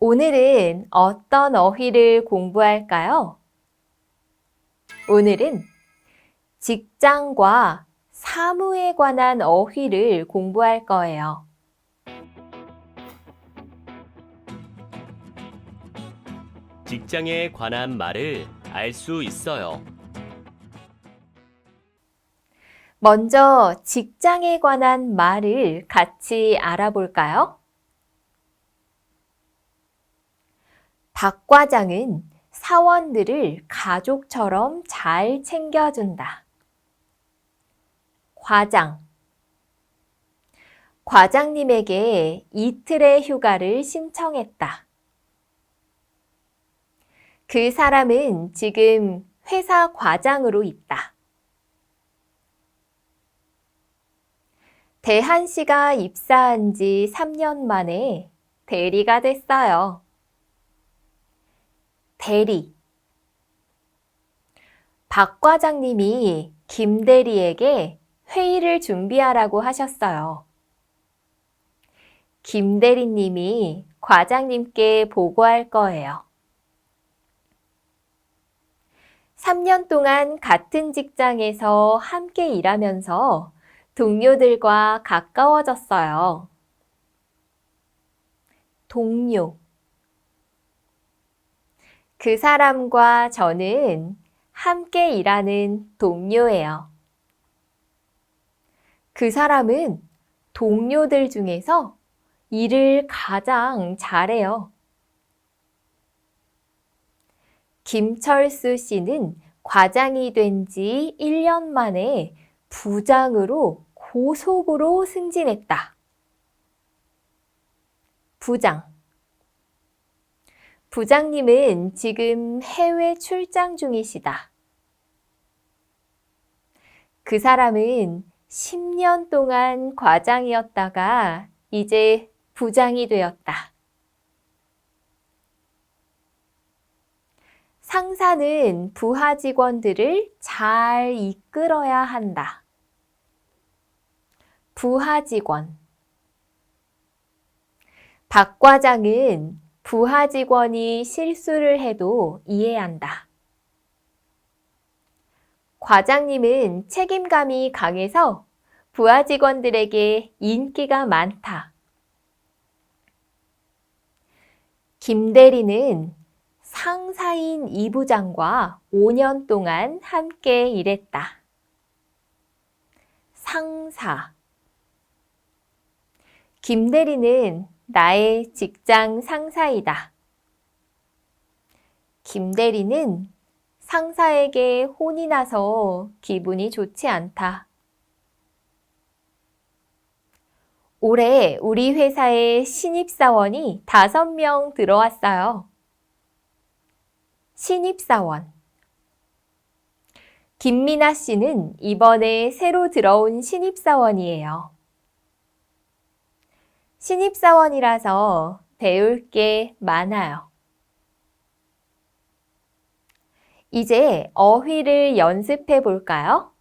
오늘은 어떤 어휘를 공부할까요? 오늘은 직장과 사무에 관한 어휘를 공부할 거예요. 직장에 관한 말을 알 수 있어요. 먼저 직장에 관한 말을 같이 알아볼까요? 박 과장은 사원들을 가족처럼 잘 챙겨준다. 과장. 과장님에게 이틀의 휴가를 신청했다. 그 사람은 지금 회사 과장으로 있다. 대한 씨가 입사한 지 3년 만에 대리가 됐어요. 대리. 박 과장님이 김 대리에게 회의를 준비하라고 하셨어요. 김 대리님이 과장님께 보고할 거예요. 3년 동안 같은 직장에서 함께 일하면서 동료들과 가까워졌어요. 동료. 그 사람과 저는 함께 일하는 동료예요. 그 사람은 동료들 중에서 일을 가장 잘해요. 김철수 씨는 과장이 된 지 1년 만에 부장으로 고속으로 승진했다. 부장. 부장님은 지금 해외 출장 중이시다. 그 사람은 10년 동안 과장이었다가 이제 부장이 되었다. 상사는 부하 직원들을 잘 이끌어야 한다. 부하 직원. 박 과장은 부하 직원이 실수를 해도 이해한다. 과장님은 책임감이 강해서 부하 직원들에게 인기가 많다. 김 대리는 상사인 이 부장과 5년 동안 함께 일했다. 상사. 김 대리는 나의 직장 상사이다. 김 대리는 상사에게 혼이 나서 기분이 좋지 않다. 올해 우리 회사에 신입사원이 5명 들어왔어요. 신입사원. 김미나 씨는 이번에 새로 들어온 신입사원이에요. 신입사원이라서 배울 게 많아요. 이제 어휘를 연습해 볼까요?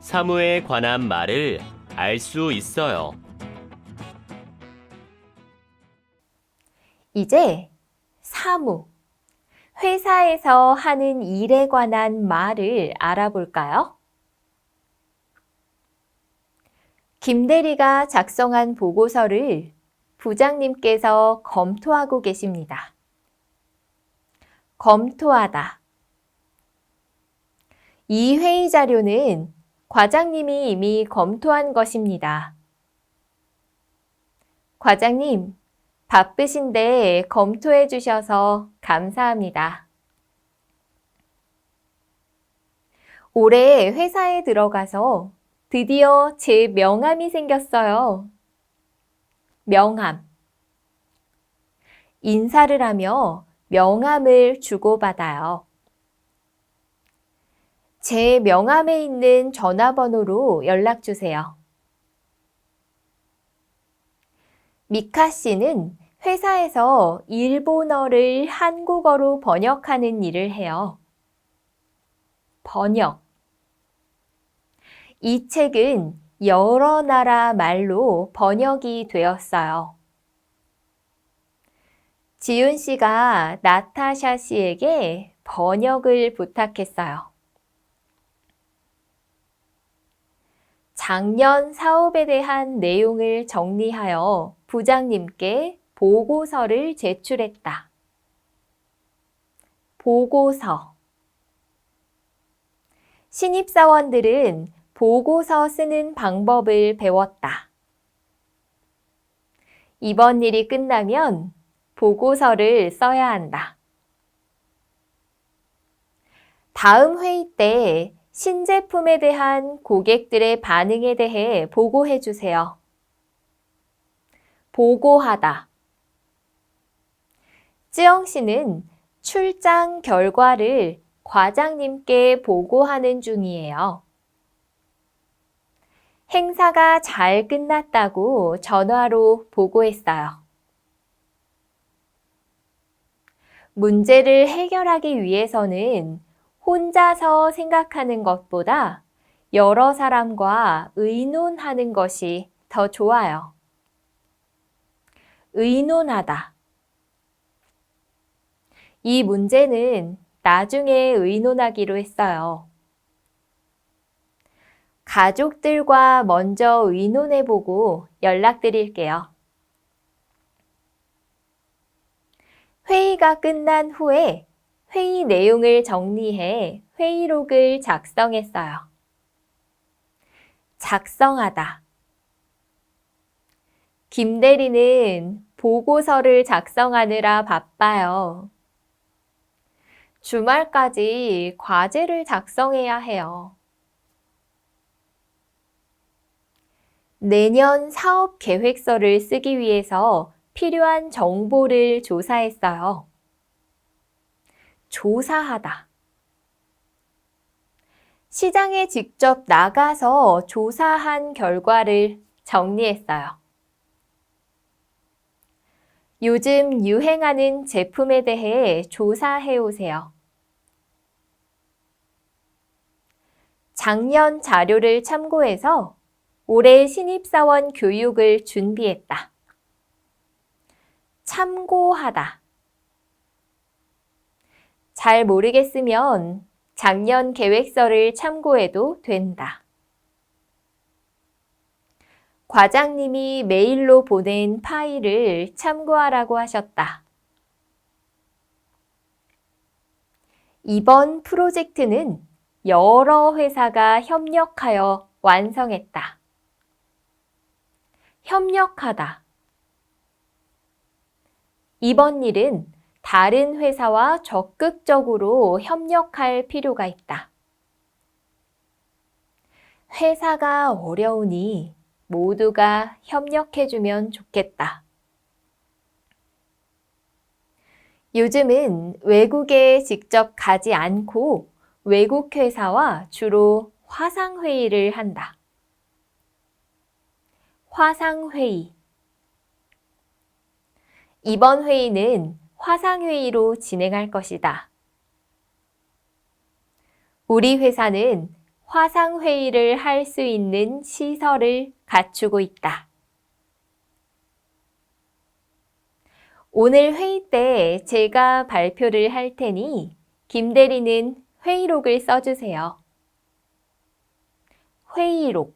사무에 관한 말을 알 수 있어요. 이제 사무, 회사에서 하는 일에 관한 말을 알아볼까요? 김 대리가 작성한 보고서를 부장님께서 검토하고 계십니다. 검토하다. 이 회의 자료는 과장님이 이미 검토한 것입니다. 과장님, 바쁘신데 검토해 주셔서 감사합니다. 올해 회사에 들어가서 드디어 제 명함이 생겼어요. 명함. 인사를 하며 명함을 주고받아요. 제 명함에 있는 전화번호로 연락 주세요. 미카 씨는 회사에서 일본어를 한국어로 번역하는 일을 해요. 번역. 이 책은 여러 나라 말로 번역이 되었어요. 지윤 씨가 나타샤 씨에게 번역을 부탁했어요. 작년 사업에 대한 내용을 정리하여 부장님께 보고서를 제출했다. 보고서. 신입사원들은 보고서 쓰는 방법을 배웠다. 이번 일이 끝나면 보고서를 써야 한다. 다음 회의 때 신제품에 대한 고객들의 반응에 대해 보고해 주세요. 보고하다. 쯔영 씨는 출장 결과를 과장님께 보고하는 중이에요. 행사가 잘 끝났다고 전화로 보고했어요. 문제를 해결하기 위해서는 혼자서 생각하는 것보다 여러 사람과 의논하는 것이 더 좋아요. 의논하다. 이 문제는 나중에 의논하기로 했어요. 가족들과 먼저 의논해보고 연락드릴게요. 회의가 끝난 후에 회의 내용을 정리해 회의록을 작성했어요. 작성하다. 김 대리는 보고서를 작성하느라 바빠요. 주말까지 과제를 작성해야 해요. 내년 사업 계획서를 쓰기 위해서 필요한 정보를 조사했어요. 조사하다. 시장에 직접 나가서 조사한 결과를 정리했어요. 요즘 유행하는 제품에 대해 조사해 오세요. 작년 자료를 참고해서 올해 신입사원 교육을 준비했다. 참고하다. 잘 모르겠으면 작년 계획서를 참고해도 된다. 과장님이 메일로 보낸 파일을 참고하라고 하셨다. 이번 프로젝트는 여러 회사가 협력하여 완성했다. 협력하다. 이번 일은 다른 회사와 적극적으로 협력할 필요가 있다. 회사가 어려우니 모두가 협력해주면 좋겠다. 요즘은 외국에 직접 가지 않고 외국 회사와 주로 화상회의를 한다. 화상회의. 이번 회의는 화상회의로 진행할 것이다. 우리 회사는 화상회의를 할 수 있는 시설을 갖추고 있다. 오늘 회의 때 제가 발표를 할 테니 김 대리는 회의록을 써주세요. 회의록.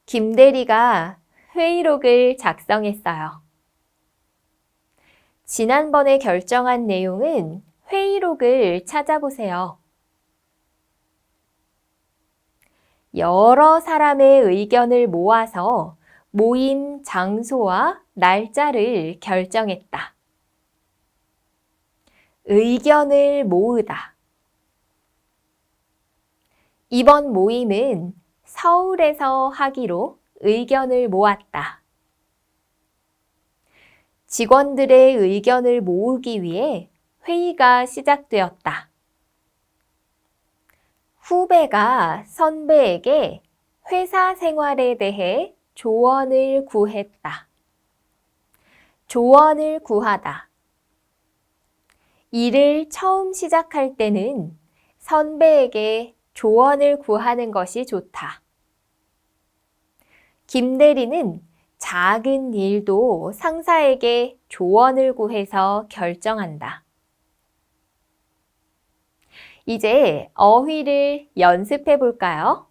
김 대리가 회의록을 작성했어요. 지난번에 결정한 내용은 회의록을 찾아보세요. 여러 사람의 의견을 모아서 모임 장소와 날짜를 결정했다. 의견을 모으다. 이번 모임은 서울에서 하기로 의견을 모았다. 직원들의 의견을 모으기 위해 회의가 시작되었다. 후배가 선배에게 회사 생활에 대해 조언을 구했다. 조언을 구하다. 일을 처음 시작할 때는 선배에게 조언을 구하는 것이 좋다. 김대리는 작은 일도 상사에게 조언을 구해서 결정한다. 이제 어휘를 연습해 볼까요?